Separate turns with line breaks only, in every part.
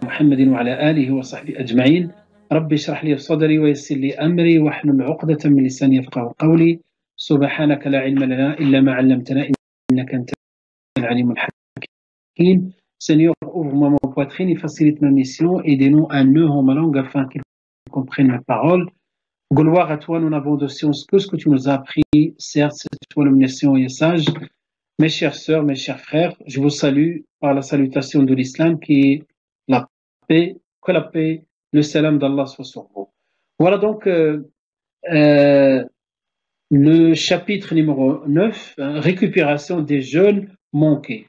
محمد وعلى آله وصحبه أجمعين. رب اشرح لي صدري ويسر لي أمري واحلل عقدة من لساني يفقهوا قولي. سبحانك لا علم لنا إلا ما علمتنا إنك أنت العليم الحكيم. Seigneur, ouvre-moi ma poitrine et facilite ma mission. Aidez-nous à nœud ma langue afin qu'ils comprennent ma parole. Gloire à toi, nous n'avons de science que ce que tu nous as appris. Certes, c'est toi l'omniscient et sage. Mes chères sœurs, mes chers frères, je vous salue par la salutation de l'islam qui est la paix, que la paix, le salam d'Allah soit sur vous. Voilà donc le chapitre numéro 9, récupération des jeûnes manqués.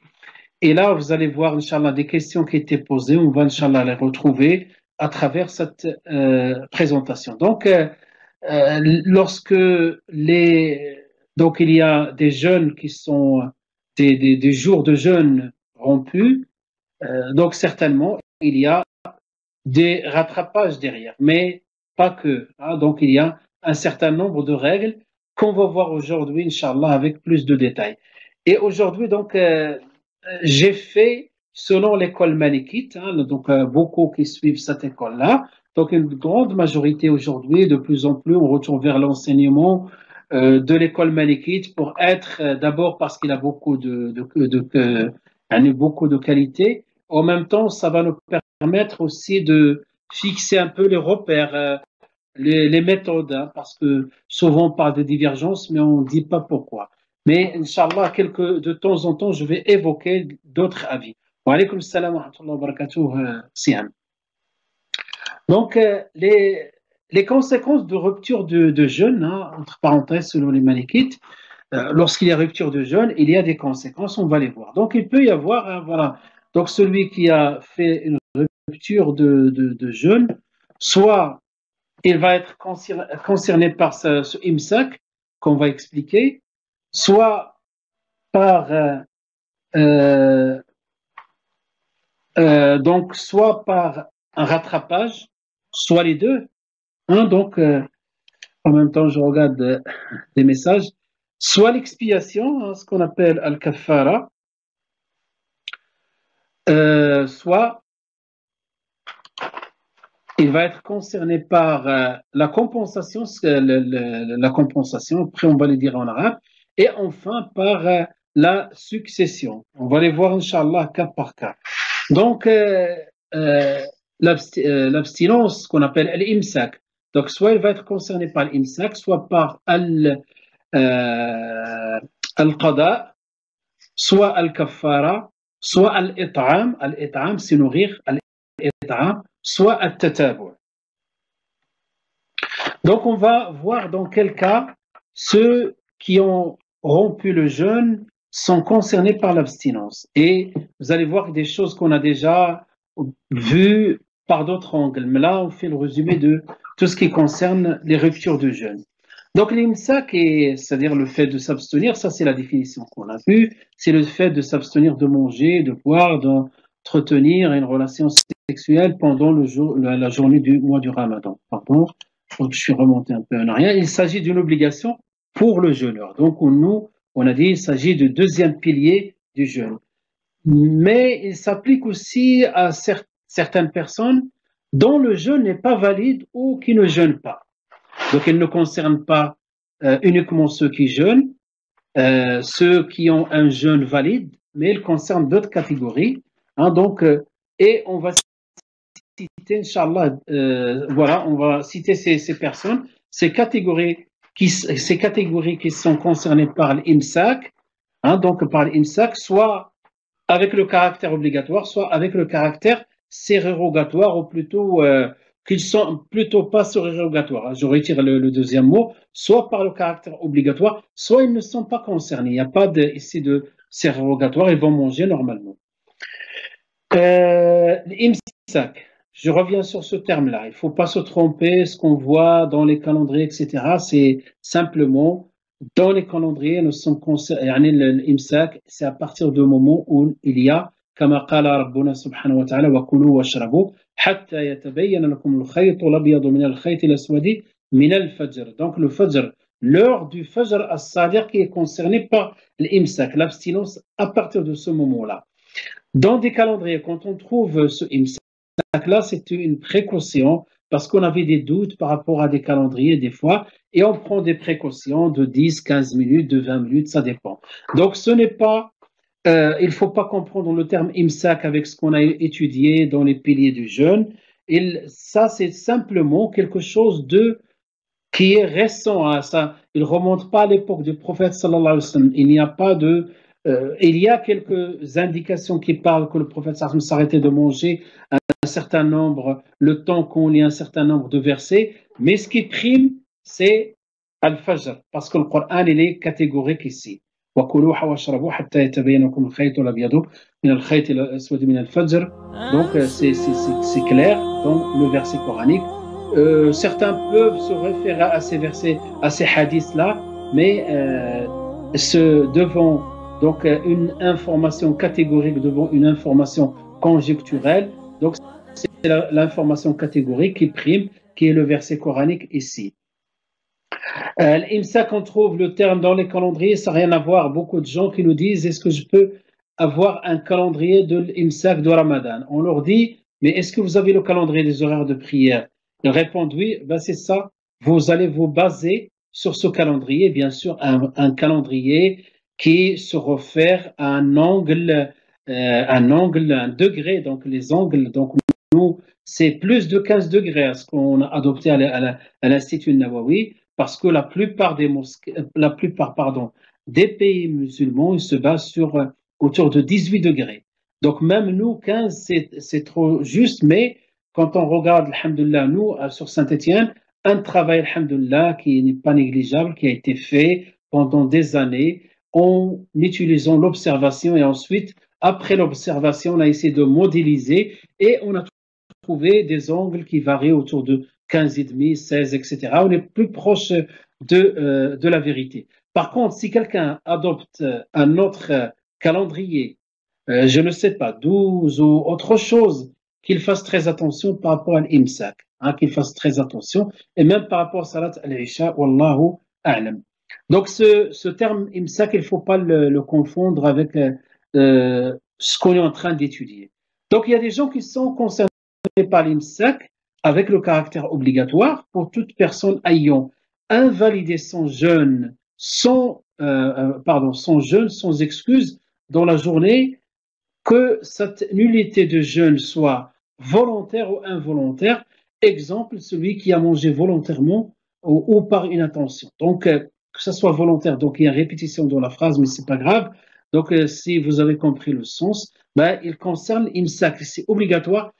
Et là, vous allez voir, Inch'Allah, des questions qui étaient posées. On va, Inch'Allah, les retrouver à travers cette présentation. Donc, lorsque donc il y a des jeûnes qui sont des jours de jeûne rompus, donc certainement, il y a des rattrapages derrière, mais pas que. Hein, donc, il y a un certain nombre de règles qu'on va voir aujourd'hui, Inch'Allah, avec plus de détails. Et aujourd'hui, donc, j'ai fait selon l'école malikite, hein, donc beaucoup qui suivent cette école-là. Donc une grande majorité aujourd'hui, de plus en plus, on retourne vers l'enseignement de l'école malikite pour être d'abord parce qu'il a beaucoup beaucoup de qualités. En même temps, ça va nous permettre aussi de fixer un peu les repères, les méthodes, hein, parce que souvent on parle de divergence, mais on ne dit pas pourquoi. Mais, Inch'Allah, de temps en temps, je vais évoquer d'autres avis. Wa alaykoum salam wa rahmatullahi wa barakatuh, Siam. Donc, les conséquences de rupture de jeûne, hein, entre parenthèses, selon les malikites, lorsqu'il y a rupture de jeûne, il y a des conséquences, on va les voir. Donc, il peut y avoir, hein, voilà, donc celui qui a fait une rupture de jeûne, soit il va être concerné par ce imsak, qu'on va expliquer, soit par donc soit par un rattrapage, soit les deux. Hein, donc en même temps je regarde des messages, soit l'expiation, hein, ce qu'on appelle al-kaffara, soit il va être concerné par la compensation, la compensation, après on va le dire en arabe, et enfin par la succession. On va les voir, Inch'Allah, cas par cas. Donc, l'abstinence qu'on appelle l'imsak, donc soit il va être concerné par l'imsak, soit par al-qada, soit al-kaffara, soit al-it'am. Al-it'am, c'est nourrir, al-it'am, soit al-tatabu'. Donc, on va voir dans quel cas ceux qui ont rompu le jeûne sont concernés par l'abstinence. Et vous allez voir des choses qu'on a déjà vues par d'autres angles. Mais là, on fait le résumé de tout ce qui concerne les ruptures de jeûne. Donc, l'imsak, c'est-à-dire le fait de s'abstenir, ça c'est la définition qu'on a vue, c'est le fait de s'abstenir de manger, de boire, d'entretenir une relation sexuelle pendant la journée du mois du Ramadan. Pardon, je suis remonté un peu en arrière. Il s'agit d'une obligation pour le jeûneur. Donc, on a dit qu'il s'agit du deuxième pilier du jeûne. Mais il s'applique aussi à certaines personnes dont le jeûne n'est pas valide ou qui ne jeûnent pas. Donc, il ne concerne pas uniquement ceux qui jeûnent, ceux qui ont un jeûne valide, mais il concerne d'autres catégories. Hein, donc, et on va citer, Inch'Allah, voilà, on va citer ces personnes, ces catégories qui sont concernées par l'imsak, hein, donc par l'imsak, soit avec le caractère obligatoire, soit avec le caractère sérogatoire, ou plutôt qu'ils sont plutôt pas surérogatoires. Je retire le deuxième mot, soit par le caractère obligatoire, soit ils ne sont pas concernés. Il n'y a pas ici de sérogatoire, ils vont manger normalement. L'imsak. Je reviens sur ce terme-là. Il ne faut pas se tromper. Ce qu'on voit dans les calendriers, etc., c'est simplement dans les calendriers, nous sommes concernés. L'imsak, c'est à partir du moment où il y a, كما قال ربنا سبحانه وتعالى وكلوا واشربوا حتى يتبين لكم الخيط الأبيض من الخيط الأسود من الفجر. Donc le fajr, l'heure du fajr as-sadiq qui est concernée par l'imsak, l'abstinence à partir de ce moment-là. Dans des calendriers, quand on trouve ce imsak, là, c'était une précaution parce qu'on avait des doutes par rapport à des calendriers des fois, et on prend des précautions de 10, 15 minutes, de 20 minutes, ça dépend. Donc, ce n'est pas, il ne faut pas comprendre le terme imsak avec ce qu'on a étudié dans les piliers du jeûne. Ça, c'est simplement quelque chose de qui est récent à ça. Il ne remonte pas à l'époque du prophète sallallahu alayhi wa sallam. Il n'y a pas de. Il y a quelques indications qui parlent que le prophète sallallahu alayhi wa sallam s'arrêtait de manger un certain nombre, le temps qu'on lit un certain nombre de versets, mais ce qui prime, c'est Al-Fajr, parce que le Coran, il est catégorique ici. وكلوا واشربوا حتى يتبين لكم الخيط الأبيض من الخيط الأسود من الفجر. Donc c'est clair dans le verset coranique. Certains peuvent se référer à ces versets, à ces hadiths-là, mais devant donc une information catégorique, devant une information conjecturelle, donc c'est l'information catégorique qui prime, qui est le verset coranique ici. L'imsak, on trouve le terme dans les calendriers, ça n'a rien à voir. Beaucoup de gens qui nous disent, est-ce que je peux avoir un calendrier de l'imsak de Ramadan? On leur dit, mais est-ce que vous avez le calendrier des horaires de prière? Ils répondent oui, ben c'est ça. Vous allez vous baser sur ce calendrier, bien sûr, un calendrier qui se réfère à un angle, un degré. Donc les angles, donc nous, c'est plus de 15 degrés à ce qu'on a adopté à l'Institut Nawawi, parce que la plupart des pays musulmans, ils se basent sur autour de 18 degrés. Donc même nous, 15, c'est trop juste, mais quand on regarde, alhamdoulilah, nous, sur Saint-Étienne, un travail, alhamdoulilah, qui n'est pas négligeable, qui a été fait pendant des années en utilisant l'observation, et ensuite, après l'observation, on a essayé de modéliser et on a trouvé des angles qui varient autour de 15,5, 16, etc. On est plus proche de la vérité. Par contre, si quelqu'un adopte un autre calendrier, je ne sais pas, 12 ou autre chose, qu'il fasse très attention par rapport à l'imsak, qu'il fasse très attention, et même par rapport à salat al-isha, wallahu a'lam. Donc ce terme imsak, il ne faut pas le confondre avec ce qu'on est en train d'étudier. Donc il y a des gens qui sont concernés par l'imsak avec le caractère obligatoire pour toute personne ayant invalidé son jeûne sans excuse dans la journée, que cette nullité de jeûne soit volontaire ou involontaire. Exemple, celui qui a mangé volontairement ou par inattention. Donc, que ce soit volontaire, donc il y a répétition dans la phrase, mais c'est pas grave. Donc, si vous avez compris le sens, ben, il concerne l'imsak, c'est obligatoire.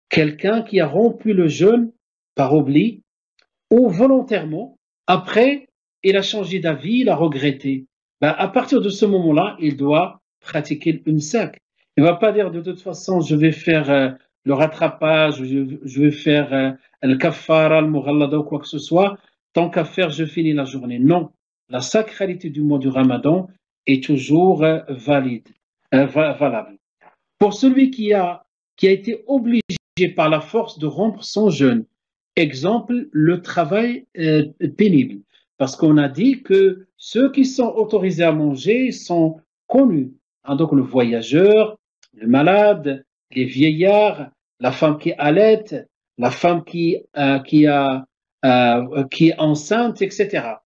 Quelqu'un qui a rompu le jeûne par oubli ou volontairement, après, il a changé d'avis, il a regretté. Ben, à partir de ce moment-là, il doit pratiquer l'imsak. Il ne va pas dire de toute façon, je vais faire le rattrapage, je vais faire le kafara, le mughallada ou quoi que ce soit. Tant qu'à faire, je finis la journée. Non, la sacralité du mois du Ramadan est toujours valable. Pour celui qui a été obligé par la force de rompre son jeûne, exemple, le travail pénible. Parce qu'on a dit que ceux qui sont autorisés à manger sont connus. Donc le voyageur, le malade, les vieillards, la femme qui allait, la femme qui est enceinte, etc.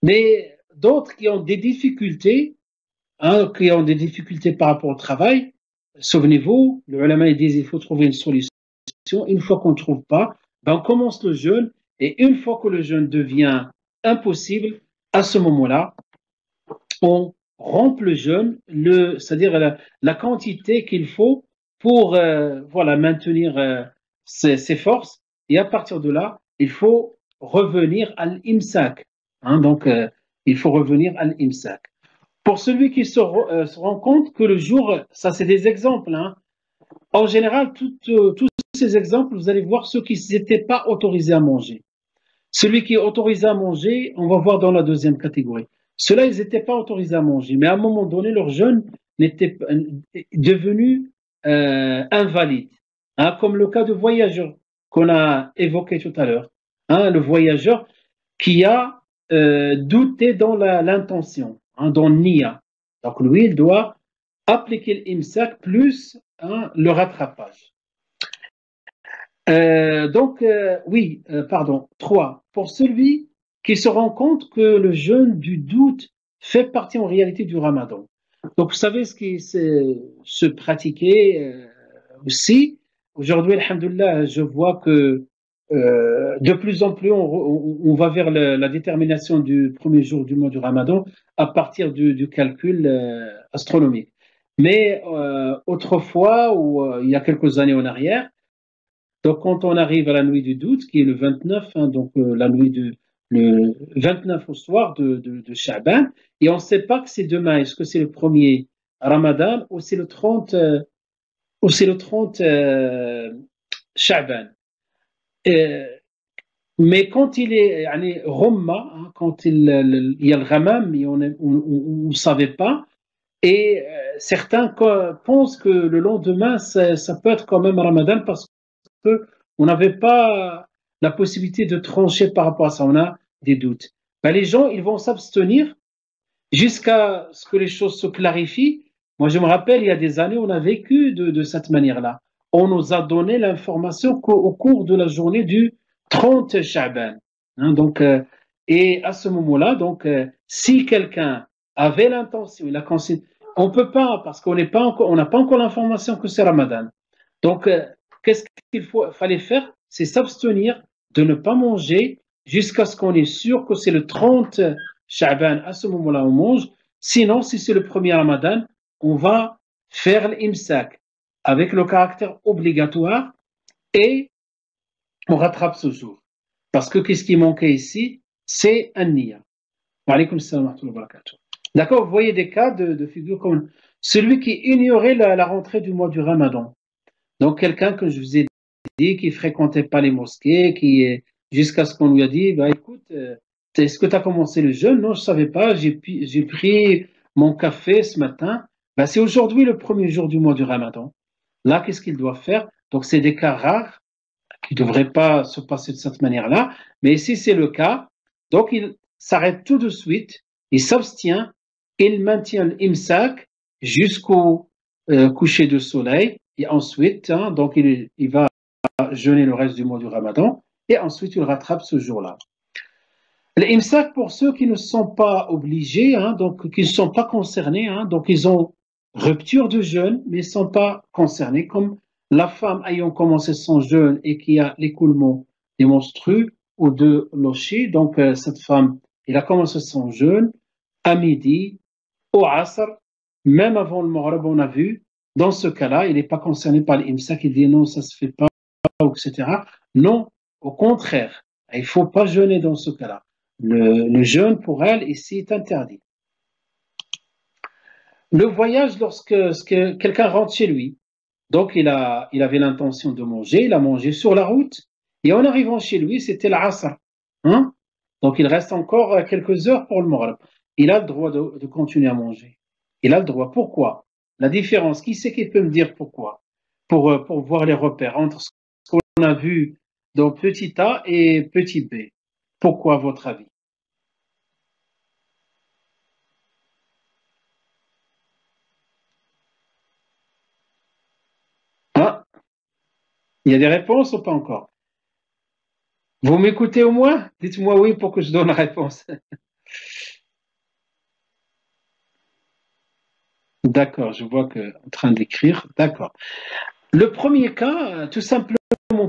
Mais d'autres qui ont des difficultés, par rapport au travail, souvenez-vous, le ulama dit qu'il faut trouver une solution. Une fois qu'on ne trouve pas, ben on commence le jeûne, et une fois que le jeûne devient impossible, à ce moment-là, on rompt le jeûne, c'est-à-dire la quantité qu'il faut pour maintenir ses forces, et à partir de là, il faut revenir à l'imsak. Donc, il faut revenir à l'imsak. Pour celui qui se rend compte que le jour, ça c'est des exemples, en général, tous ces exemples, vous allez voir ceux qui n'étaient pas autorisés à manger. Celui qui est autorisé à manger, on va voir dans la deuxième catégorie. Ceux-là, ils n'étaient pas autorisés à manger, mais à un moment donné, leur jeûne n'était devenu invalide. Comme le cas de voyageur qu'on a évoqué tout à l'heure. Le voyageur qui a douté dans l'intention, dans Nia. Donc lui, il doit appliquer l'imsak plus le rattrapage. Oui, pardon. 3. Pour celui qui se rend compte que le jeûne du doute fait partie en réalité du ramadan. Donc, vous savez ce qui se pratiquait aussi. Aujourd'hui, alhamdoulilah, je vois que de plus en plus, on va vers la détermination du premier jour du mois du ramadan à partir du calcul astronomique. Mais autrefois, ou il y a quelques années en arrière, donc, quand on arrive à la nuit du doute, qui est le 29, hein, donc la nuit le 29 au soir de Sha'ban, et on ne sait pas que c'est demain. Est-ce que c'est le premier Ramadan ou c'est le 30, Sha'ban? Euh, mais quand il est yani, Rumma, hein, quand il y a le Ramam, et on ne savait pas, et certains pensent que le lendemain, ça peut être quand même Ramadan parce on n'avait pas la possibilité de trancher par rapport à ça, on a des doutes. Ben, les gens, ils vont s'abstenir jusqu'à ce que les choses se clarifient. Moi, je me rappelle, il y a des années, on a vécu de cette manière-là. On nous a donné l'information qu'au cours de la journée du 30 Sha'ban. Hein, et à ce moment-là, si quelqu'un avait l'intention, on ne peut pas, parce qu'on n'a pas encore l'information que c'est Ramadan. Donc, qu'est-ce fallait faire? C'est s'abstenir de ne pas manger jusqu'à ce qu'on est sûr que c'est le 30 Sha'ban. À ce moment-là, on mange. Sinon, si c'est le premier Ramadan, on va faire l'imsak avec le caractère obligatoire et on rattrape ce jour. Parce que qu'est-ce qui manquait ici? C'est un niya. Wa alaykoum salam wa rahmatullahi wa barakatuh. D'accord, vous voyez des cas de figure comme celui qui ignorait la rentrée du mois du Ramadan. Donc, quelqu'un que je vous ai dit qui fréquentait pas les mosquées, jusqu'à ce qu'on lui a dit, bah, écoute, est-ce que tu as commencé le jeûne? Non, je savais pas, j'ai pris mon café ce matin. Bah, c'est aujourd'hui le premier jour du mois du Ramadan. Là, qu'est-ce qu'il doit faire? Donc, c'est des cas rares qui ne devraient pas se passer de cette manière-là. Mais si c'est le cas, donc il s'arrête tout de suite, il s'abstient, il maintient l'imsak jusqu'au coucher du soleil, et ensuite, hein, donc il va jeûner le reste du mois du Ramadan, et ensuite il rattrape ce jour-là. L'imsak, pour ceux qui ne sont pas obligés, hein, donc qui ne sont pas concernés, hein, donc ils ont rupture de jeûne, mais ne sont pas concernés, comme la femme ayant commencé son jeûne et qui a l'écoulement des menstrues ou de l'oshi, donc cette femme, elle a commencé son jeûne à midi, au asr, même avant le Maghrib, on a vu, dans ce cas-là, il n'est pas concerné par l'imsak, il dit non, ça se fait pas, etc. Non, au contraire, il ne faut pas jeûner dans ce cas-là. Le jeûne pour elle ici est interdit. Le voyage, lorsque quelqu'un rentre chez lui, donc il avait l'intention de manger, il a mangé sur la route, et en arrivant chez lui, c'était l'Asr. Hein? Donc il reste encore quelques heures pour le Maghrib. Il a le droit de continuer à manger. Il a le droit. Pourquoi? La différence, qui c'est qui peut me dire pourquoi? Pour voir les repères entre ce qu'on a vu dans petit a et petit b. Pourquoi, à votre avis? Hein? Il y a des réponses ou pas encore? Vous m'écoutez au moins? Dites-moi oui pour que je donne la réponse. D'accord, je vois que en train d'écrire. D'accord. Le premier cas, tout simplement,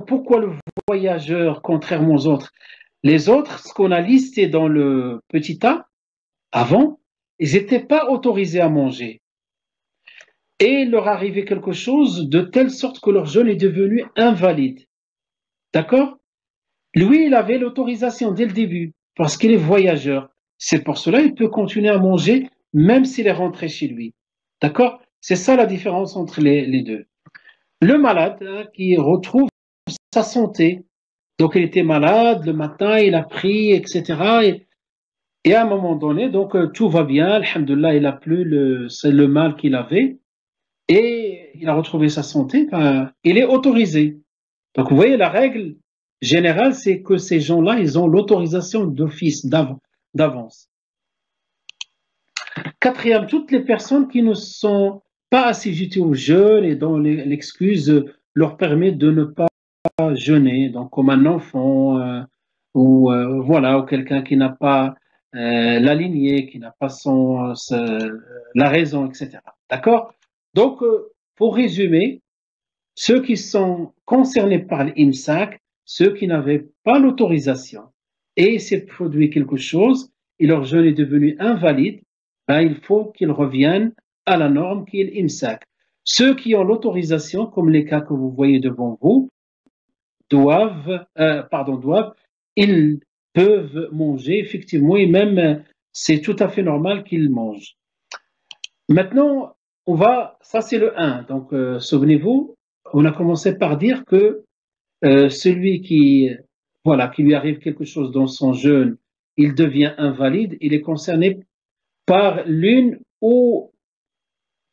pourquoi le voyageur, contrairement aux autres, les autres, ce qu'on a listé dans le petit A, avant, ils n'étaient pas autorisés à manger. Et il leur arrivait quelque chose de telle sorte que leur jeûne est devenu invalide. D'accord? Lui, il avait l'autorisation dès le début, parce qu'il est voyageur. C'est pour cela qu'il peut continuer à manger, même s'il est rentré chez lui. D'accord? C'est ça la différence entre les deux. Le malade, hein, qui retrouve sa santé. Donc, il était malade, le matin, il a pris, etc. Et à un moment donné, donc, tout va bien, alhamdoulilah, il n'a plus c'est le mal qu'il avait. Et il a retrouvé sa santé, ben, il est autorisé. Donc, vous voyez, la règle générale, c'est que ces gens-là, ils ont l'autorisation d'office, d'avance. Quatrième, toutes les personnes qui ne sont pas assujetties au jeûne et dont l'excuse leur permet de ne pas jeûner, donc comme un enfant, voilà, ou quelqu'un qui n'a pas la lignée, qui n'a pas la raison, etc. D'accord? Donc, pour résumer, ceux qui sont concernés par l'IMSAC, ceux qui n'avaient pas l'autorisation et s'est produit quelque chose et leur jeûne est devenu invalide, ben, il faut qu'ils reviennent à la norme qui est l'IMSAC. Ceux qui ont l'autorisation, comme les cas que vous voyez devant vous, doivent, ils peuvent manger effectivement et même c'est tout à fait normal qu'ils mangent. Maintenant, ça c'est le 1. Donc, souvenez-vous, on a commencé par dire que celui qui lui arrive quelque chose dans son jeûne, il devient invalide, il est concerné par l'une ou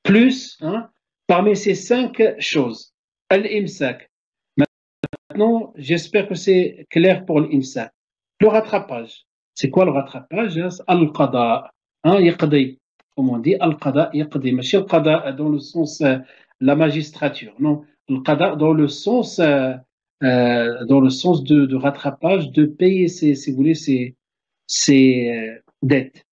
plus, hein, parmi ces 5 choses. Al-imsak. Maintenant, j'espère que c'est clair pour l'imsak. Le rattrapage. C'est quoi le rattrapage? Al-qada. Yaqdi. Comme on dit, al-qada, yaqdi. Mais al-qada dans le sens la magistrature. Non, al-qada dans le sens de rattrapage, de payer si vous voulez, ses dettes.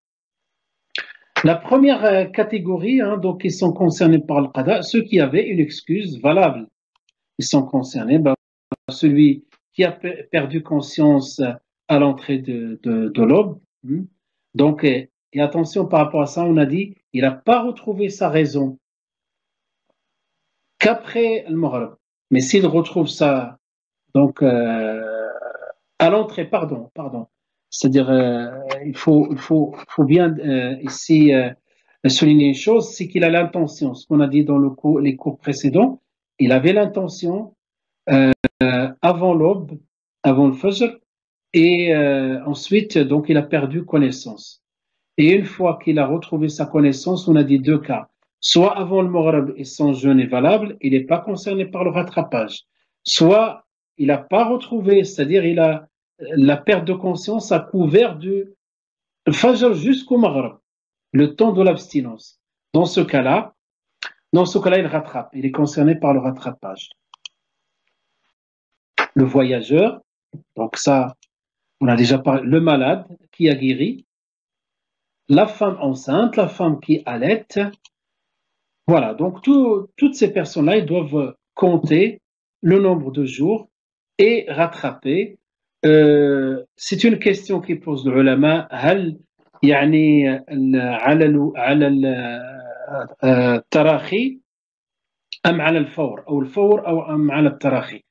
La première catégorie, donc, qui sont concernés par le qada, ceux qui avaient une excuse valable. Ils sont concernés. Celui qui a perdu conscience à l'entrée de l'aube. Donc, et attention par rapport à ça, on a dit, il n'a pas retrouvé sa raison qu'après le Maghrib. Mais s'il retrouve ça, donc, à l'entrée, pardon. C'est-à-dire, il faut bien ici souligner une chose, c'est qu'il a l'intention. Ce qu'on a dit dans les cours précédents, il avait l'intention avant l'aube, avant le Fajr, et ensuite, donc, il a perdu connaissance. Et une fois qu'il a retrouvé sa connaissance, on a dit 2 cas. Soit avant le Maghrib et son jeûne est valable, il n'est pas concerné par le rattrapage. Soit il n'a pas retrouvé, c'est-à-dire la perte de conscience a couvert du Fajr jusqu'au Maghrib, le temps de l'abstinence. Dans ce cas-là, il rattrape. Il est concerné par le rattrapage. Le voyageur, donc ça, on a déjà parlé, le malade qui a guéri, la femme enceinte, la femme qui allaite. Voilà, donc toutes ces personnes-là, ils doivent compter le nombre de jours et rattraper. C'est une question qui pose le ulama, هل يعني على التراخي أم على الفور أو الفور أو أم على التراخي.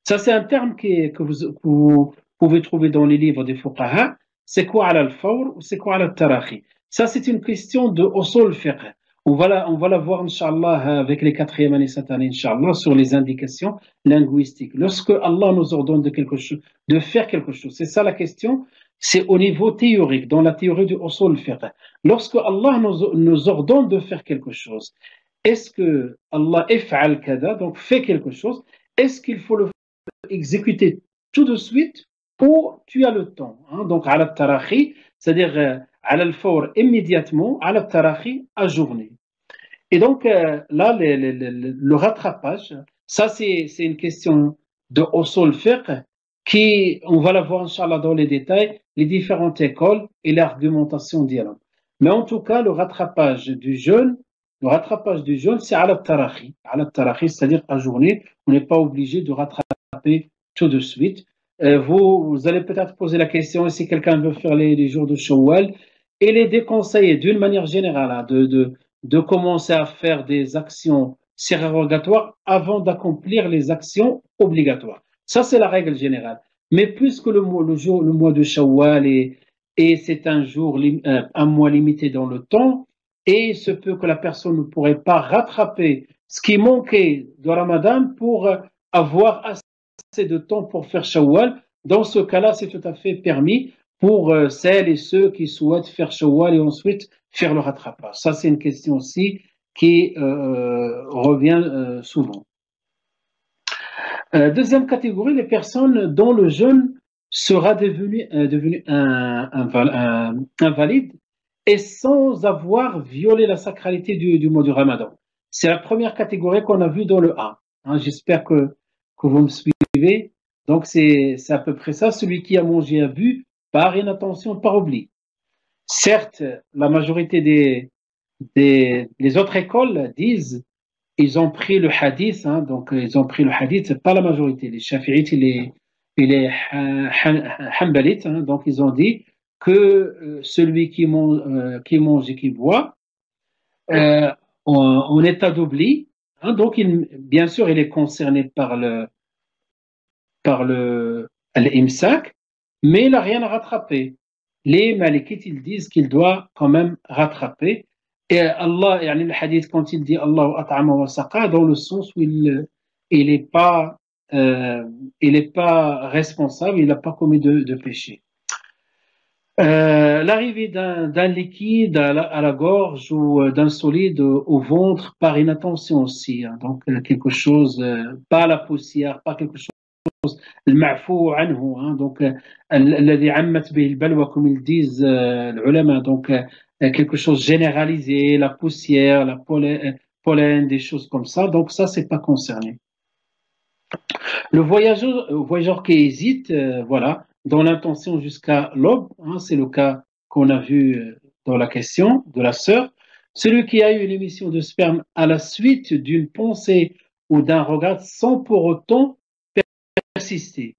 Ça, c'est un terme que vous pouvez trouver dans les livres des fuqaha. C'est quoi ala al-fawr ou c'est quoi ala al-tarahi? Ça, c'est une question de usul fiqh. On va la voir, Inch'Allah, avec les 4e années cette année, Inch'Allah, sur les indications linguistiques. Lorsque Allah nous ordonne de faire quelque chose, c'est ça la question, c'est au niveau théorique, dans la théorie du usul fiqh. Lorsque Allah nous ordonne de faire quelque chose, est-ce que Allah if'al kada, donc fait quelque chose, est-ce qu'il faut le exécuter tout de suite ou tu as le temps, donc à la tarahi, c'est-à-dire à l'al-fawr immédiatement, à la tarahi à journée. Et donc là, le rattrapage, ça c'est une question de usul fiqh qui, on va la voir Inch'Allah dans les détails, les différentes écoles et l'argumentation dialogue. Mais en tout cas, le rattrapage du jeûne, c'est à la tarahi, c'est-à-dire à journée. On n'est pas obligé de rattraper tout de suite. Vous allez peut-être poser la question si quelqu'un veut faire les jours de Shawwal. Il est déconseillé d'une manière générale de commencer à faire des actions surérogatoires avant d'accomplir les actions obligatoires. Ça, c'est la règle générale. Mais puisque le mois de Shawwal et c'est un mois limité dans le temps, et il se peut que la personne ne pourrait pas rattraper ce qui manquait de Ramadan pour avoir assez de temps pour faire Shawwal. Dans ce cas-là, c'est tout à fait permis pour celles et ceux qui souhaitent faire Shawwal et ensuite faire le rattrapage. Ça, c'est une question aussi qui revient souvent. Deuxième catégorie, les personnes dont le jeûne sera devenu invalide et sans avoir violé la sacralité du mois du Ramadan. C'est la première catégorie qu'on a vue dans le A. J'espère que vous me suivez Donc c'est à peu près ça, celui qui a mangé à vue, par inattention, par oubli. Certes, la majorité les autres écoles disent, ils ont pris le hadith, hein, donc ils ont pris le hadith, c'est pas la majorité. Les chafi'ites et les hanbalites, hein, donc ils ont dit que celui qui mange et qui boit, euh, en état d'oubli, hein, donc bien sûr il est concerné par le l'imsak, mais il n'a rien à rattraper. Les malikites, ils disent qu'il doit quand même rattraper. Et Allah, le hadith, quand il dit Allah at'ama wa saqa, dans le sens où il est pas, il est pas responsable, il n'a pas commis de péché. L'arrivée d'un liquide à la gorge ou d'un solide au ventre par inattention aussi, hein. Donc quelque chose, pas la poussière, pas quelque chose المعفو عنه, hein, donc الذي عمت به البلوى, comme ils disent les ulama, donc quelque chose généralisé, la poussière, la pollen, des choses comme ça, donc ça c'est pas concerné. Le voyageur qui hésite, voilà, dans l'intention jusqu'à l'aube, hein, c'est le cas qu'on a vu dans la question de la sœur. Celui qui a eu une émission de sperme à la suite d'une pensée ou d'un regard sans pour autant persister.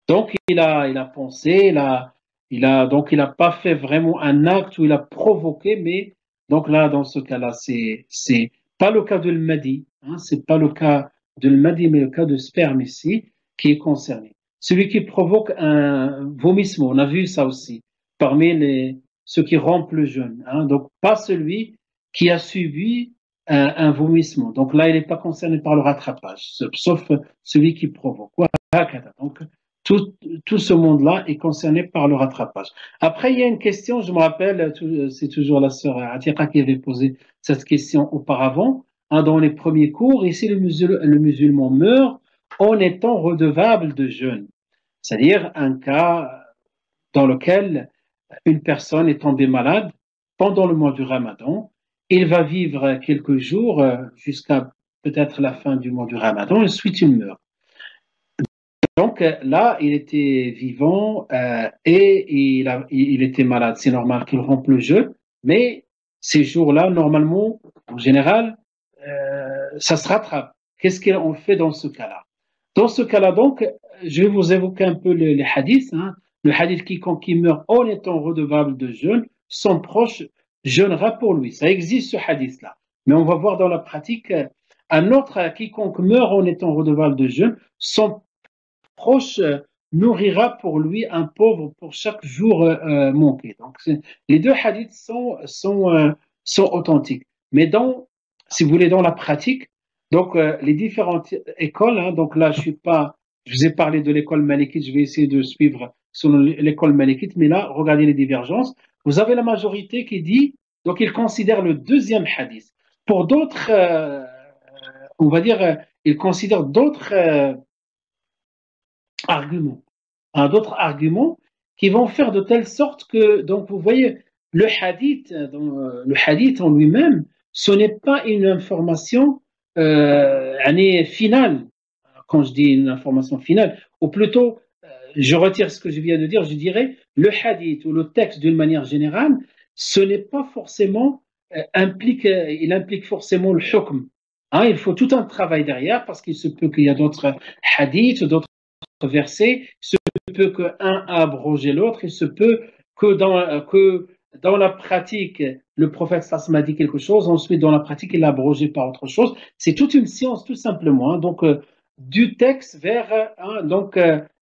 Donc il a pensé, donc il a pas fait vraiment un acte où il a provoqué, mais donc là dans ce cas-là c'est pas le cas de l'madi, hein, c'est pas le cas de l'madi, mais le cas de sperme ici qui est concerné. Celui qui provoque un vomissement, on a vu ça aussi parmi ceux qui rompent le jeûne, hein, donc pas celui qui a subi un vomissement. Donc là il n'est pas concerné par le rattrapage, sauf celui qui provoque. Donc tout ce monde-là est concerné par le rattrapage. Après, il y a une question, je me rappelle, c'est toujours la sœur Atira qui avait posé cette question auparavant, hein, dans les premiers cours. Ici, le musulman meurt en étant redevable de jeûne. C'est-à-dire un cas dans lequel une personne est tombée malade pendant le mois du Ramadan. Il va vivre quelques jours jusqu'à peut-être la fin du mois du Ramadan, ensuite il meurt. Donc là, il était vivant et il était malade. C'est normal qu'il rompe le jeûne, mais ces jours-là, normalement, en général, ça se rattrape. Qu'est-ce qu'on fait dans ce cas-là? Dans ce cas-là, donc, je vais vous évoquer un peu les hadiths, hein. Le hadith quiconque qui meurt en étant redevable de jeûne, son proche jeûnera pour lui. Ça existe ce hadith-là. Mais on va voir dans la pratique un autre quiconque meurt en étant redevable de jeûne, son proche nourrira pour lui un pauvre pour chaque jour manqué. Donc, les deux hadiths sont authentiques. Mais si vous voulez, dans la pratique, donc les différentes écoles, hein, donc là, je vous ai parlé de l'école malikite, je vais essayer de suivre selon l'école malikite, mais là, regardez les divergences. Vous avez la majorité qui dit, donc ils considèrent le deuxième hadith. Pour d'autres, on va dire, ils considèrent d'autres arguments, d'autres arguments qui vont faire de telle sorte que, donc vous voyez, le hadith en lui-même, ce n'est pas une information finale. Quand je dis une information finale, ou plutôt, je retire ce que je viens de dire, je dirais, le hadith ou le texte d'une manière générale, ce n'est pas forcément, il implique forcément le hukm. Hein, il faut tout un travail derrière parce qu'il se peut qu'il y a d'autres hadiths, d'autres versets, il se peut qu'un a abrogé l'autre, il se peut que dans la pratique, le prophète Sassam a dit quelque chose, ensuite dans la pratique, il l'a abrogé par autre chose. C'est toute une science, tout simplement. Hein. Donc, du texte vers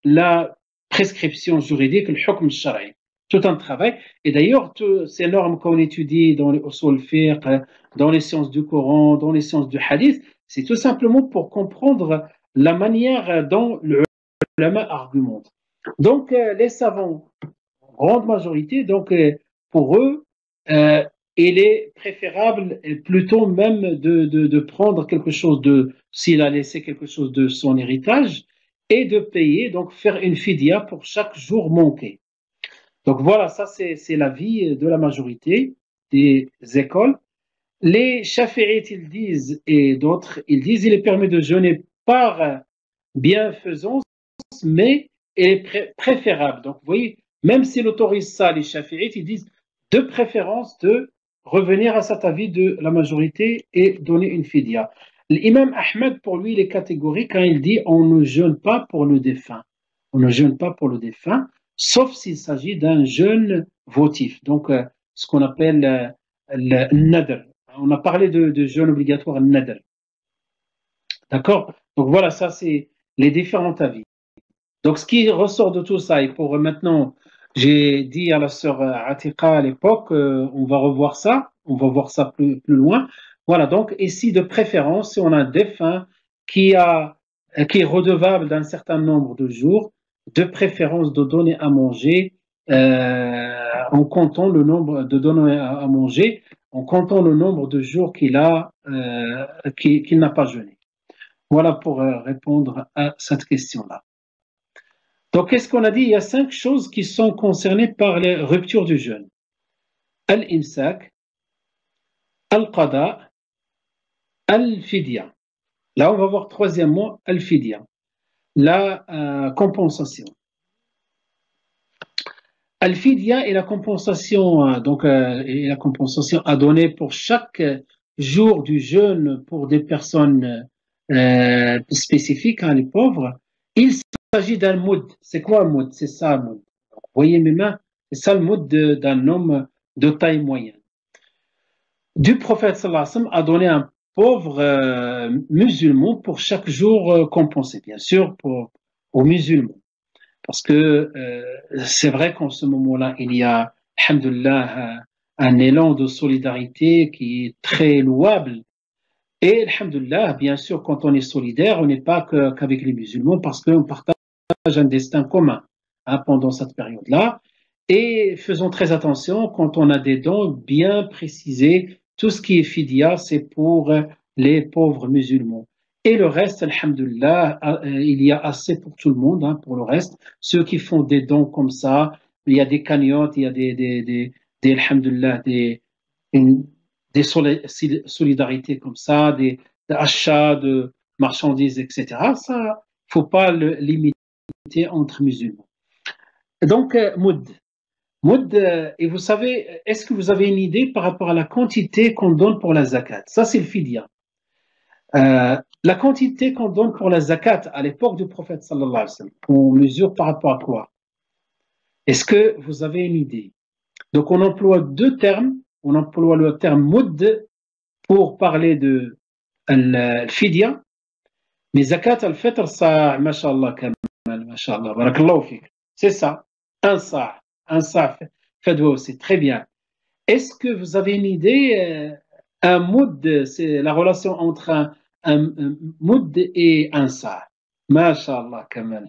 la prescription juridique, le hukm shari. Tout un travail. Et d'ailleurs, ces normes qu'on étudie dans les usul fiqh, dans les sciences du Coran, dans les sciences du hadith, c'est tout simplement pour comprendre la manière dont le ulama argumente. Donc, les savants, grande majorité, donc pour eux, il est préférable plutôt même de prendre quelque chose s'il a laissé quelque chose de son héritage et de payer, donc faire une fidia pour chaque jour manqué. Donc voilà, ça c'est l'avis de la majorité des écoles. Les chafi'ites, ils disent, et d'autres, ils disent, il est permis de jeûner par bienfaisance mais elle est préférable. Donc, vous voyez, même s'ils autorisent ça, les chafi'ites, ils disent de préférence de revenir à cet avis de la majorité et donner une fidya. L'imam Ahmed, pour lui, il est catégorique quand il dit on ne jeûne pas pour le défunt. On ne jeûne pas pour le défunt, sauf s'il s'agit d'un jeûne votif. Donc, ce qu'on appelle le nadr. On a parlé de jeûne obligatoire nadr. D'accord? Donc voilà, ça c'est les différents avis. Donc ce qui ressort de tout ça, et pour maintenant, j'ai dit à la sœur Atika à l'époque, on va revoir ça, on va voir ça plus loin. Voilà, donc ici de préférence, si on a un défunt qui est redevable d'un certain nombre de jours, de préférence de donner à manger en comptant le nombre de donner à manger, en comptant le nombre de jours qu'il n'a pas jeûné. Voilà pour répondre à cette question-là. Donc, qu'est-ce qu'on a dit? Il y a 5 choses qui sont concernées par les ruptures du jeûne. Al-imsak, al-qada, al-fidya. Là, on va voir troisièmement al-fidya, la compensation. Al-fidya est la compensation, est la compensation à donner pour chaque jour du jeûne pour des personnes spécifiques, les pauvres. Il s'agit d'un moud. C'est quoi un moud? C'est ça un moud. Vous voyez mes mains? C'est ça le moud d'un homme de taille moyenne. Du prophète sallallahu alayhi wa sallam a donné un pauvre musulman pour chaque jour compensé, bien sûr, aux musulmans. Parce que c'est vrai qu'en ce moment-là, il y a, alhamdoulilah, un élan de solidarité qui est très louable. Et, alhamdoulilah, bien sûr, quand on est solidaire, on n'est pas qu'avec les musulmans parce qu'on partage un destin commun pendant cette période-là. Et faisons très attention quand on a des dons bien précisés. Tout ce qui est fidya, c'est pour les pauvres musulmans. Et le reste, alhamdoulilah, il y a assez pour tout le monde, pour le reste. Ceux qui font des dons comme ça, il y a des cagnottes, il y a alhamdoulilah, des solidarités comme ça, des achats de marchandises, etc. Ça, il ne faut pas le limiter entre musulmans. Donc, moud. Moud, et vous savez, est-ce que vous avez une idée par rapport à la quantité qu'on donne pour la zakat? Ça, c'est le fidya. La quantité qu'on donne pour la zakat à l'époque du prophète sallallahu alayhi wa sallam, on mesure par rapport à quoi? Est-ce que vous avez une idée? Donc on emploie 2 termes. On emploie le terme moud pour parler de al-fidya, mais zakat al-fitr, ça, mashallah, kamal, mashallah, barakallahu fik. C'est ça, un sa, fadwa aussi, très bien. Est-ce que vous avez une idée? Un moud, c'est la relation entre un moud et un sa. Mashallah, kamal.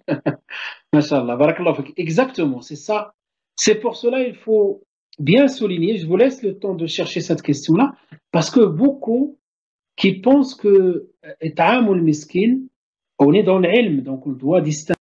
Mashallah, barakallahu fik. Exactement, c'est ça. C'est pour cela il faut bien souligner, je vous laisse le temps de chercher cette question-là, parce que beaucoup qui pensent que ta'amul miskin, on est dans l'ilm, donc on doit distinguer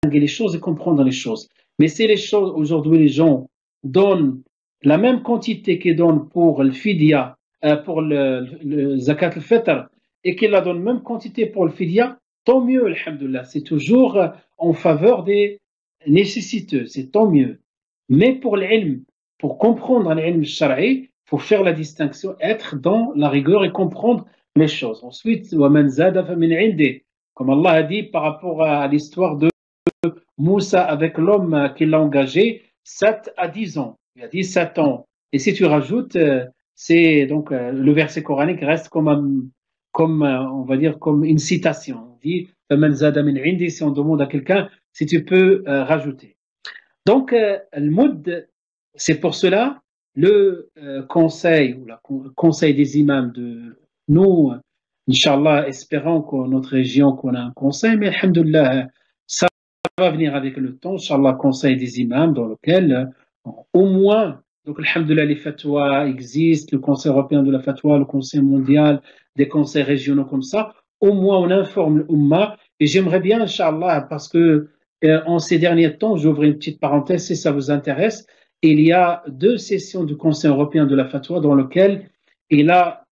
les choses et comprendre les choses. Mais c'est les choses, aujourd'hui les gens donnent la même quantité qu'ils donnent pour le fidya, pour le zakat al-fitr, et qu'ils la donnent même quantité pour le fidya, tant mieux, alhamdoulilah. C'est toujours en faveur des nécessiteux, c'est tant mieux. Mais pour l'ilm, pour comprendre l'ilm shara'i, il faut faire la distinction, être dans la rigueur et comprendre les choses. Ensuite, وَمَنْ زَادَ فَمِنْ عِنْدِهِ, comme Allah a dit par rapport à l'histoire de Moussa avec l'homme qui l'a engagé, 7 à 10 ans. Il a dit 7 ans. Et si tu rajoutes, c'est donc le verset coranique reste comme on va dire, comme une citation. On dit فَمَنْ زَادَ مِنْ عِنْدِهِ, si on demande à quelqu'un si tu peux rajouter. Donc, le moud, c'est pour cela le conseil ou le conseil des imams de nous, Inch'Allah, espérons qu'en notre région qu'on a un conseil, mais alhamdoulilah, ça va venir avec le temps, Inch'Allah, conseil des imams dans lequel au moins, donc alhamdoulilah, les fatwas existent, le conseil européen de la fatwa, le conseil mondial, des conseils régionaux comme ça, au moins on informe l'Ummah, et j'aimerais bien, Inch'Allah, parce que en ces derniers temps, j'ouvre une petite parenthèse si ça vous intéresse, il y a 2 sessions du Conseil européen de la fatwa dans lesquelles il a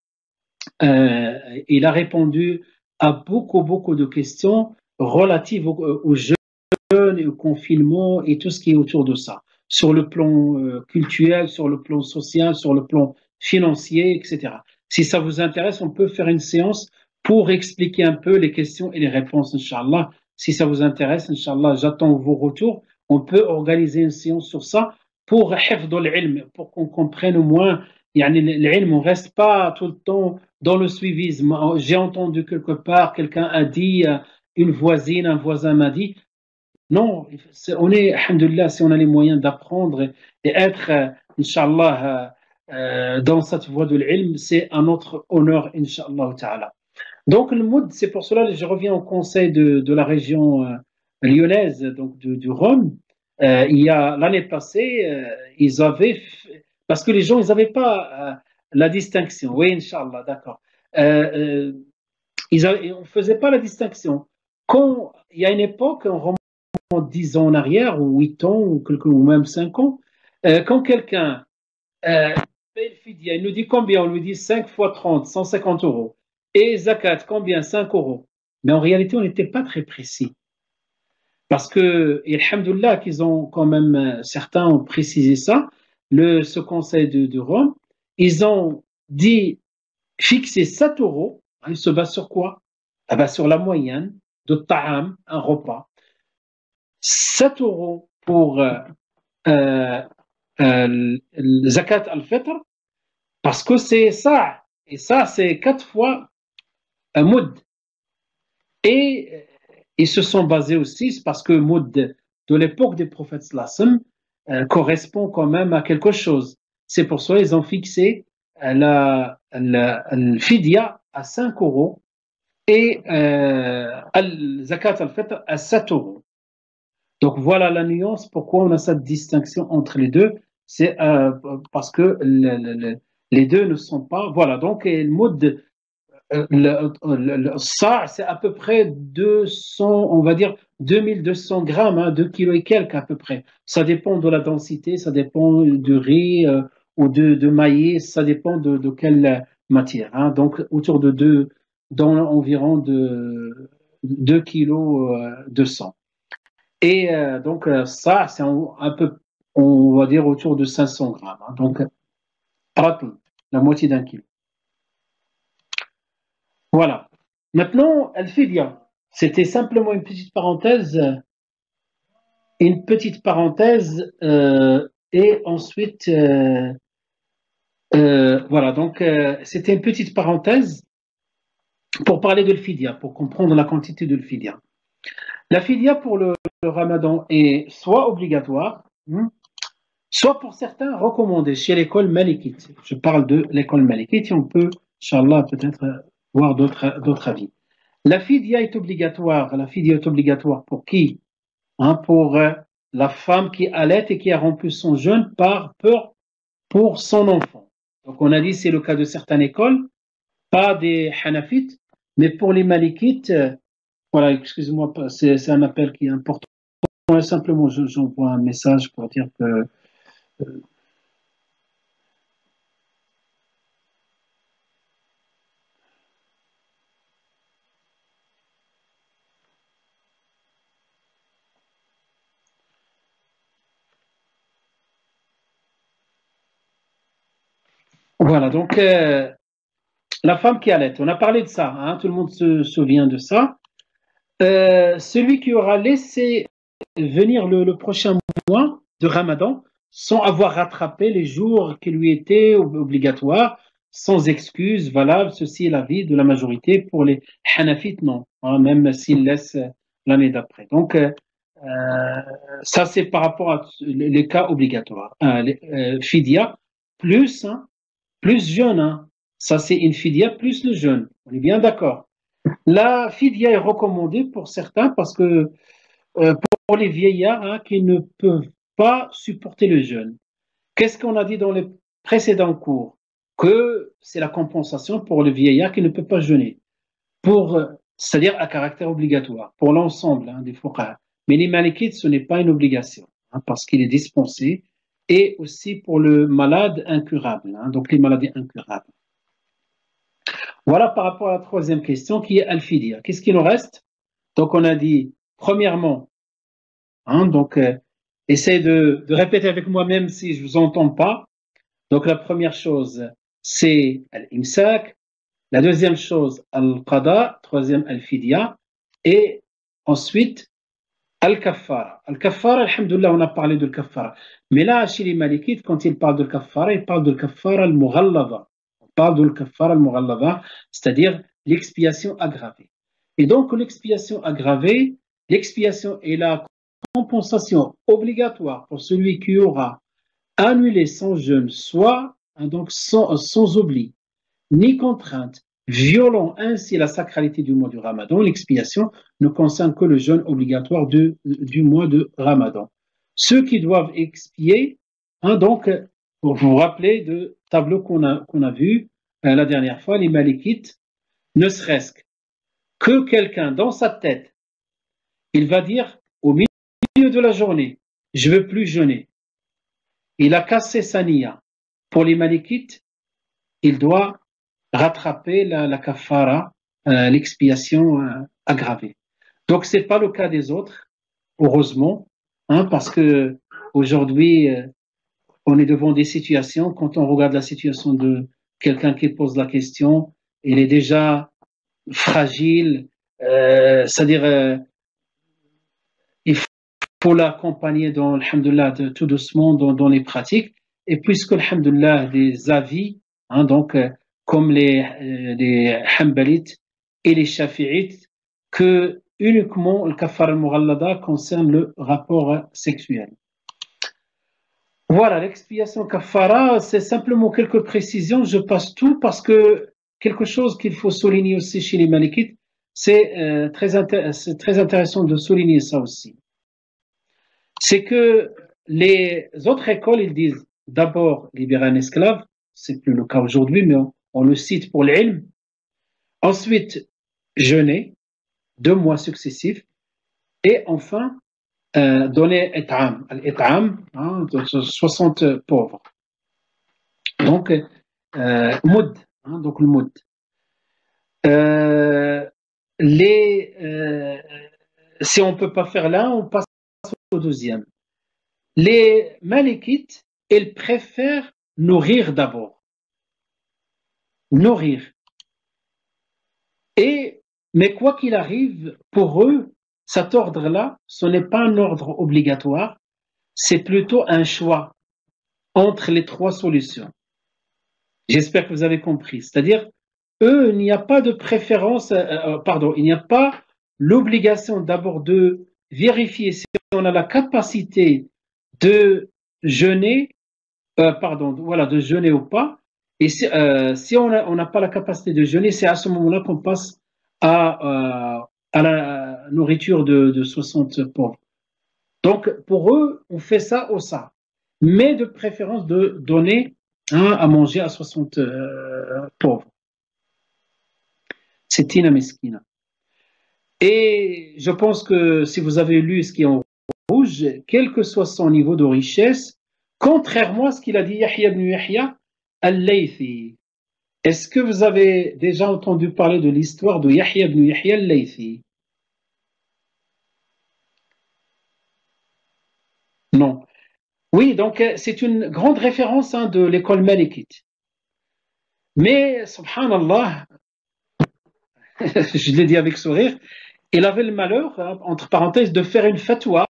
répondu à beaucoup de questions relatives au jeûne jeûne et au confinement et tout ce qui est autour de ça, sur le plan culturel, sur le plan social, sur le plan financier, etc. Si ça vous intéresse, on peut faire une séance pour expliquer un peu les questions et les réponses, Inch'Allah. Si ça vous intéresse, Inch'Allah, j'attends vos retours. On peut organiser une séance sur ça pour hifdh al-ilm, pour qu'on comprenne au moins. Yani, l'ilm, on ne reste pas tout le temps dans le suivisme. J'ai entendu quelque part, quelqu'un a dit, une voisine, un voisin m'a dit. Non, on est, alhamdoulilah, si on a les moyens d'apprendre et être, Inch'Allah, dans cette voie de l'ilm, c'est un autre honneur, Inch'Allah ta'ala. Donc, le mood, c'est pour cela que je reviens au conseil de la région lyonnaise, donc du Rhône. Il y a l'année passée, ils avaient, parce que les gens, ils n'avaient pas la distinction. Oui, Inch'Allah, d'accord. Euh, on ne faisait pas la distinction. Quand il y a une époque, on remonte 10 ans en arrière, ou 8 ans, ou même 5 ans, quand quelqu'un paye le fidya, il nous dit combien? On lui dit 5 fois 30, 150 euros. Et zakat, combien? 5 euros. Mais en réalité, on n'était pas très précis. Parce que, et alhamdoulilah, qu'ils ont quand même, certains ont précisé ça, ce conseil de Rome, ils ont dit fixer 7 euros. Ils se basent sur quoi? Ah ben, sur la moyenne de ta'am, un repas. 7 euros pour euh, le zakat al-fitr, parce que c'est ça. Et ça, c'est 4 fois un moud. Et ils se sont basés aussi, parce que moud de l'époque des prophètes sallam correspond quand même à quelque chose. C'est pour ça qu'ils ont fixé le fidya à 5 euros et zakat al-fitr à 7 euros. Donc voilà la nuance, pourquoi on a cette distinction entre les deux. C'est parce que les deux ne sont pas. Voilà, donc le mode, ça, c'est à peu près 200, on va dire 2200 grammes, hein, 2 kilos et quelques à peu près. Ça dépend de la densité, ça dépend du riz ou de maïs, ça dépend de quelle matière. Hein. Donc autour de 2, dans environ de 2 kilos 200. Et donc, ça, c'est un peu, on va dire, autour de 500 grammes. Hein. Donc, la moitié d'un kilo. Voilà. Maintenant, Al-Fidya, c'était simplement une petite parenthèse, et ensuite, voilà, donc, c'était une petite parenthèse pour parler de l'Fidya, pour comprendre la quantité de l'Fidya. La Fidya pour le Ramadan est soit obligatoire, soit pour certains recommandé chez l'école malikite. Je parle de l'école malikite et on peut, Inch'Allah, peut-être voir d'autres avis. La fidya est obligatoire. La fidya est obligatoire pour qui? Hein, pour la femme qui allait et qui a rompu son jeûne par peur pour son enfant. Donc on a dit c'est le cas de certaines écoles, pas des hanafites, mais pour les malikites, voilà, excusez-moi, c'est un appel qui est important. Simplement, j'envoie un message pour dire que voilà, donc la femme qui allait, on a parlé de ça, hein, tout le monde se souvient de ça. Celui qui aura laissé venir le prochain mois de Ramadan sans avoir rattrapé les jours qui lui étaient obligatoires, sans excuse valable, ceci est l'avis de la majorité. Pour les Hanafites, non, hein, même s'ils laissent l'année d'après. Donc, ça c'est par rapport à les cas obligatoires. Fidya, plus, hein, plus jeûne, hein. Ça c'est une fidya plus le jeûne. On est bien d'accord. La fidya est recommandée pour certains parce que pour les vieillards hein, qui ne peuvent pas supporter le jeûne. Qu'est-ce qu'on a dit dans les précédents cours? Que c'est la compensation pour le vieillard qui ne peut pas jeûner, c'est-à-dire à caractère obligatoire pour l'ensemble hein, des fuqaha. Mais les malikites, ce n'est pas une obligation hein, parce qu'il est dispensé et aussi pour le malade incurable, hein, donc les maladies incurables. Voilà par rapport à la troisième question qui est Al-Fidya. Qu'est-ce qu'il nous reste? Donc on a dit, premièrement, Hein, donc, essayez de répéter avec moi même si je ne vous entends pas. Donc, la première chose, c'est al-imsak. La deuxième chose, al-qada. Troisième, al-fidya. Et ensuite, al-kaffara. Al-kaffara, alhamdoulilah, on a parlé de al-kaffara. Mais là, chez les malikites, quand ils parlent de al-kaffara, ils parlent de al-kaffara al-mughallada. On parle de al-kaffara al-mughallada, c'est-à-dire l'expiation aggravée. Et donc, l'expiation aggravée, l'expiation est la compensation obligatoire pour celui qui aura annulé son jeûne, soit donc sans oubli, ni contrainte, violant ainsi la sacralité du mois du Ramadan. L'expiation ne concerne que le jeûne obligatoire du mois de Ramadan. Ceux qui doivent expier, donc, pour vous rappeler de tableau qu'on a vu la dernière fois, les Malikites, ne serait-ce que quelqu'un dans sa tête, il va dire au milieu de la journée, je ne veux plus jeûner. Il a cassé sa niya. Pour les Malikites, il doit rattraper la kafara, l'expiation aggravée. Donc, ce n'est pas le cas des autres, heureusement, hein, parce que aujourd'hui, on est devant des situations, quand on regarde la situation de quelqu'un qui pose la question, il est déjà fragile, c'est-à-dire il faut l'accompagner dans, alhamdoulilah, tout doucement dans les pratiques, et puisque, alhamdoulilah, des avis, hein, donc, comme les Hanbalites et les Shafi'ites, que uniquement le kafar al-mughallada concerne le rapport sexuel. Voilà, l'expiation kafara, c'est simplement quelques précisions, je passe tout parce que quelque chose qu'il faut souligner aussi chez les Malikites, c'est très intéressant de souligner ça aussi. C'est que les autres écoles, ils disent d'abord libérer un esclave, c'est plus le cas aujourd'hui, mais on le cite pour l'ilm. Ensuite, jeûner 2 mois successifs. Et enfin, donner et'am. L'et'am, hein, 60 pauvres. Donc, moud, hein, donc le moud. Si on ne peut pas faire l'un, on passe au deuxième. Les Malikites, ils préfèrent nourrir d'abord. Nourrir. Mais quoi qu'il arrive, pour eux, cet ordre-là, ce n'est pas un ordre obligatoire, c'est plutôt un choix entre les 3 solutions. J'espère que vous avez compris. C'est-à-dire, eux, il n'y a pas de préférence, il n'y a pas l'obligation d'abord de vérifier si on a la capacité de jeûner, de jeûner ou pas. Et si on n'a pas la capacité de jeûner, c'est à ce moment-là qu'on passe à la nourriture de 60 pauvres. Donc, pour eux, on fait ça ou ça. Mais de préférence de donner à manger à 60 pauvres. C'est tina meskina. Et je pense que si vous avez lu ce qui est en rouge, quel que soit son niveau de richesse, contrairement à ce qu'il a dit Yahya ibn Yahya al-Laythi. Est-ce que vous avez déjà entendu parler de l'histoire de Yahya ibn Yahya al-Laythi? Non. Oui, donc c'est une grande référence de l'école malikite. Mais, subhanallah, je l'ai dit avec sourire, il avait le malheur, entre parenthèses, de faire une fatwa.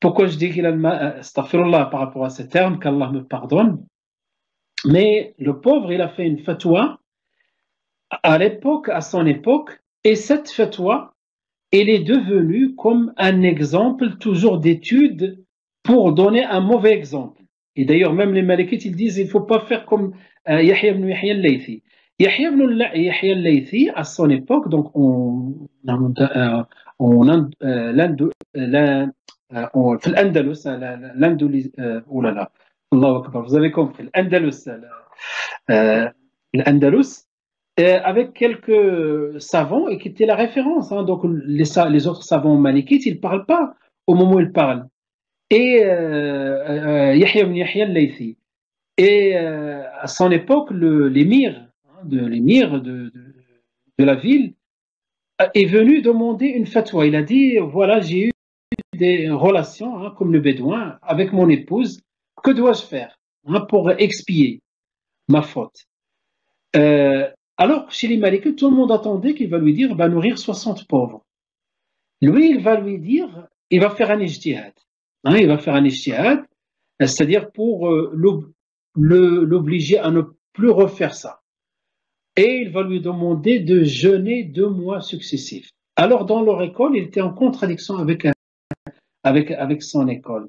Pourquoi je dis qu'il a le malheur, astaghfirullah, par rapport à ces termes, qu'Allah me pardonne. Mais le pauvre, il a fait une fatwa à son époque, et cette fatwa, elle est devenue comme un exemple toujours d'étude pour donner un mauvais exemple. Et d'ailleurs, même les Malikites, ils disent il ne faut pas faire comme Yahya ibn Yahya al-Laythi. Yahya ibn Yahya al-Laythi, à son époque, donc في الأندلس الله أكبر, vous avez compris, l'Andalus, avec quelques savants et qui étaient la référence. Donc les autres savants malikites, ils ne parlent pas au moment où ils parlent. Et Yahya ibn Yahya al-Laythi. Et à son époque, l'émir de la ville est venu demander une fatwa. Il a dit, voilà, j'ai eu des relations, hein, comme le bédouin, avec mon épouse. Que dois-je faire, hein, pour expier ma faute? Alors, chez les Malikites, tout le monde attendait qu'il va lui dire, va nourrir 60 pauvres. Lui, il va lui dire, il va faire un ijtihad. Hein, il va faire un ijtihad, c'est-à-dire pour l'obliger à ne plus refaire ça. Et il va lui demander de jeûner 2 mois successifs. Alors, dans leur école, il était en contradiction avec son école.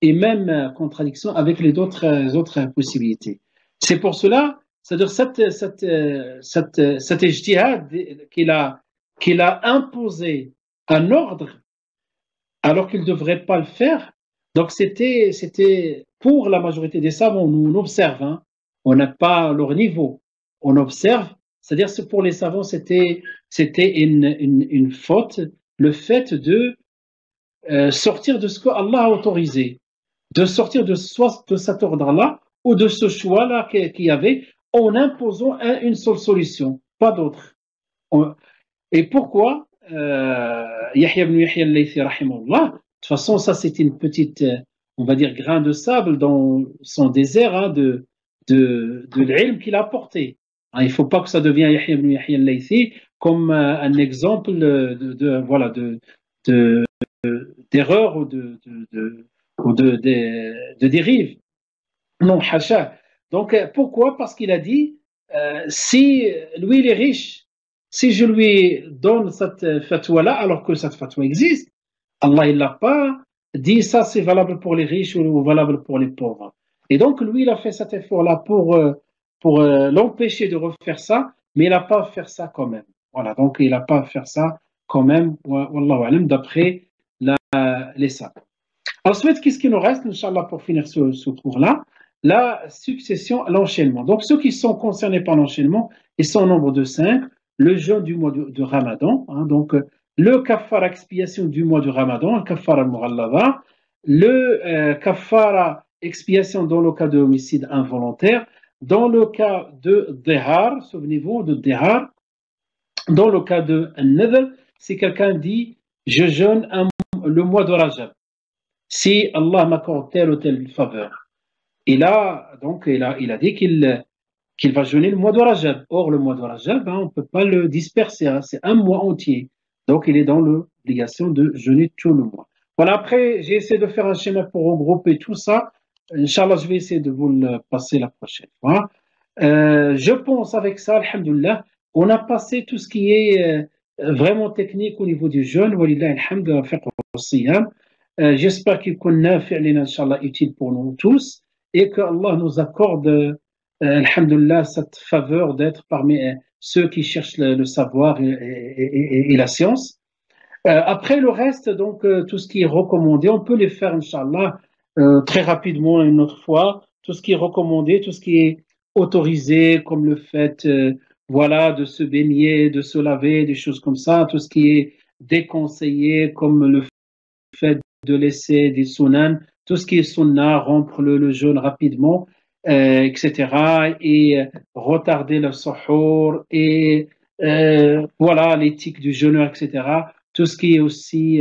Et même contradiction avec les autres possibilités. C'est pour cela, c'est-à-dire cet ijtihad qu'il a imposé un ordre alors qu'il ne devrait pas le faire. Donc c'était pour la majorité des savants, nous on observe, hein, on n'a pas leur niveau, on observe, c'est-à-dire que pour les savants c'était une faute, le fait de sortir de ce que Allah a autorisé, de sortir de soit de cet ordre-là ou de ce choix-là qu'il y avait en imposant une seule solution, pas d'autre. Et pourquoi Yahya ibn Yahya al-Laythi, rahimahullah, de toute façon, ça c'est une petite, on va dire, grain de sable dans son désert, hein, de l'ilm qu'il a apporté. Hein, il ne faut pas que ça devienne Yahya ibn Yahya al-Laythi comme un exemple voilà, d'erreur ou de dérive. Non, hacha. Donc, pourquoi? Parce qu'il a dit, si lui il est riche, si je lui donne cette fatwa-là, alors que cette fatwa existe, Allah il l'a pas dit ça c'est valable pour les riches ou valable pour les pauvres. Et donc lui il a fait cet effort-là pour l'empêcher de refaire ça, mais il n'a pas à faire ça quand même. Voilà, donc il n'a pas à faire ça quand même, wallahu alam, d'après les savants. Ensuite, qu'est-ce qui nous reste, Inch'Allah, pour finir ce cours-là? La succession, l'enchaînement. Donc, ceux qui sont concernés par l'enchaînement, ils sont au nombre de 5. Le jeûne du mois de Ramadan, hein, donc le kafara expiation du mois du Ramadan, le kafara mughallava, le kafara expiation dans le cas de homicide involontaire, dans le cas de dehar, souvenez-vous de dehar, dans le cas de nadr, si quelqu'un dit je jeûne le mois de Rajab, si Allah m'accorde telle ou telle faveur. Il a dit qu'il va jeûner le mois de Rajab. Or, le mois de Rajab, hein, on ne peut pas le disperser, hein, c'est un mois entier. Donc, il est dans l'obligation de jeûner tout le mois. Voilà, après, j'ai essayé de faire un schéma pour regrouper tout ça. Inch'Allah, je vais essayer de vous le passer la prochaine fois. Je pense avec ça, alhamdoulilah, on a passé tout ce qui est vraiment technique au niveau du jeûne. Walillah, alhamdoulilah, fiqh wa siyam. J'espère qu'il est Inch'Allah utile pour nous tous et que Allah nous accorde, alhamdulillah, cette faveur d'être parmi ceux qui cherchent le savoir et la science. Après le reste, donc tout ce qui est recommandé, on peut les faire, Inch'Allah, très rapidement une autre fois. Tout ce qui est recommandé, tout ce qui est autorisé, comme le fait, voilà, de se baigner, de se laver, des choses comme ça. Tout ce qui est déconseillé, comme le fait de laisser des sunan, tout ce qui est sunnah, rompre le jeûne rapidement, etc. Et retarder le suhour et voilà l'éthique du jeûneur, etc. Tout ce qui est aussi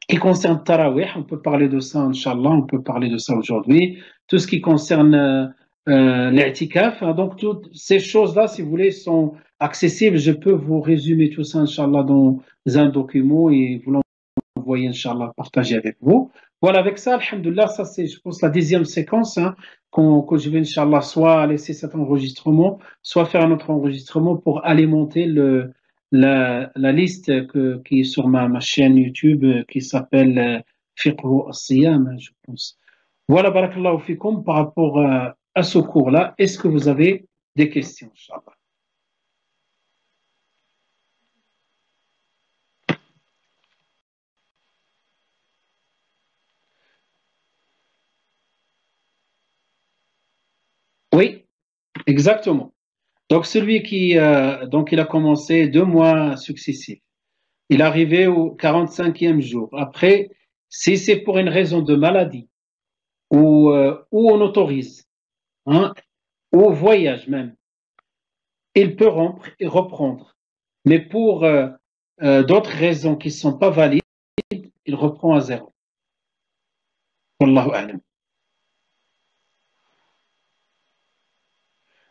qui concerne Tarawih, on peut parler de ça, Inch'Allah, on peut parler de ça aujourd'hui. Tout ce qui concerne l'I'tikaf, hein, donc toutes ces choses-là, si vous voulez, sont accessibles. Je peux vous résumer tout ça, Inch'Allah, dans un document et vous envoyer, Inch'Allah, partager avec vous. Voilà, avec ça, alhamdoulilah, ça c'est, je pense, la 10e séquence, hein, que je vais, Inch'Allah, soit laisser cet enregistrement, soit faire un autre enregistrement pour alimenter la liste qui est sur ma chaîne YouTube qui s'appelle Fiqh as-Siyam, je pense. Voilà, barakallahu fikum, par rapport à ce cours-là. Est-ce que vous avez des questions, Inch'Allah? Oui, exactement. Donc, celui qui donc il a commencé 2 mois successifs. Il est arrivé au 45e jour. Après, si c'est pour une raison de maladie, ou on autorise, hein, ou au voyage même, il peut rompre et reprendre. Mais pour d'autres raisons qui ne sont pas valides, il reprend à 0. Wallahu a'lam.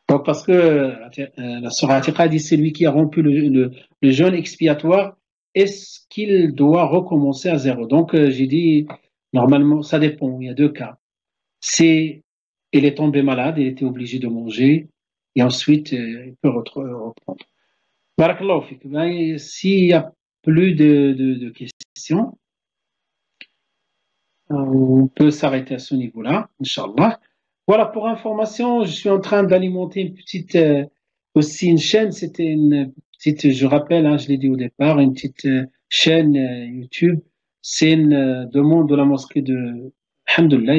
Donc, parce que la Surah Atiqa dit c'est lui qui a rompu le jeûne expiatoire, est-ce qu'il doit recommencer à 0? Donc, j'ai dit, normalement, ça dépend, il y a deux cas. C'est, il est tombé malade, il était obligé de manger, et ensuite, il peut reprendre. Barakallahu fik. Ben, s'il n'y a plus de questions, on peut s'arrêter à ce niveau-là, Inch'Allah. Voilà, pour information, je suis en train d'alimenter une petite, aussi une chaîne, c'était une petite, je rappelle, hein, je l'ai dit au départ, une petite chaîne YouTube. C'est une demande de la mosquée de Alhamdulillah,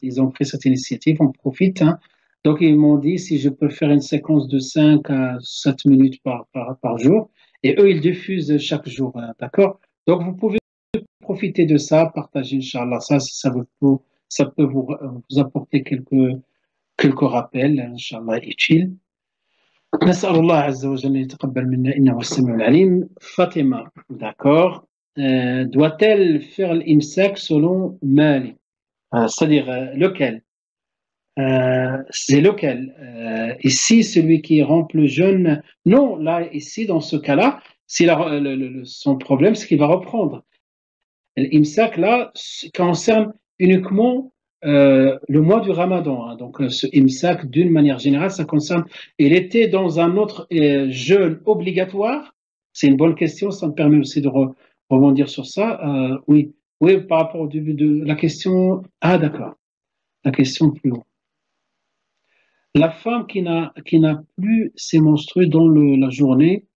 ils ont pris cette initiative, on profite. Hein. Donc, ils m'ont dit si je peux faire une séquence de 5 à 7 minutes par jour. Et eux, ils diffusent chaque jour, hein, d'accord? Donc, vous pouvez profiter de ça, partager, Inch'Allah, ça, si ça peut vous apporter quelques rappels, Inch'Allah, utiles. نسأل الله عز وجل أن يتقبل منا إنه هو السميع العليم. Fatima, d'accord. Doit-elle faire l'imsak selon Malik? C'est-à-dire lequel? C'est lequel? Ici, celui qui rompt le jeûne. Non, là, ici, dans ce cas-là, son problème, c'est qu'il va reprendre. L'imsak, là, concerne uniquement le mois du Ramadan. Hein. Donc, ce imsak, d'une manière générale, ça concerne. Il était dans un autre jeûne obligatoire. C'est une bonne question. Ça me permet aussi de rebondir sur ça. Oui, par rapport au début de la question. Ah, d'accord. La question plus haut. La femme qui n'a plus ses menstrues dans la journée.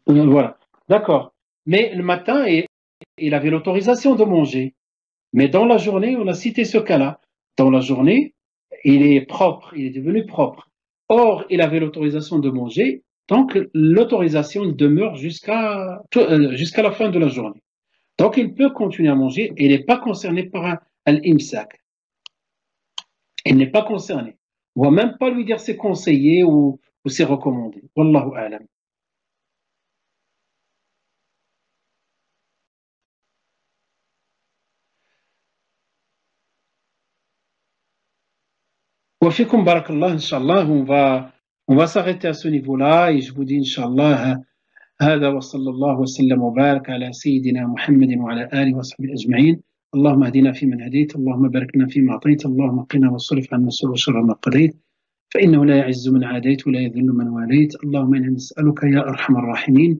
Voilà. D'accord. Mais le matin, il avait l'autorisation de manger. Mais dans la journée, on a cité ce cas-là. Dans la journée, il est propre, il est devenu propre. Or, il avait l'autorisation de manger, donc l'autorisation demeure jusqu'à la fin de la journée. Donc, il peut continuer à manger et il n'est pas concerné par l'imsak. Il n'est pas concerné. On ne va même pas lui dire c'est conseillé ou c'est recommandé. Wallahu a'lam. Wafikum barakallah, Inch'Allah, on va s'arrêter à ce niveau-là et je vous dis Inch'Allah, هذا وصلى الله وسلم وبارك على سيدنا محمد وعلى آله وصحبه أجمعين. اللهم اهدنا فيمن هديت، اللهم بارك لنا فيما أعطيت، اللهم قنا واصرف عنا السوء وشر ما قضيت، فإنه لا يعز من عاديت ولا يذل من واليت. اللهم إنا نسألك يا أرحم الراحمين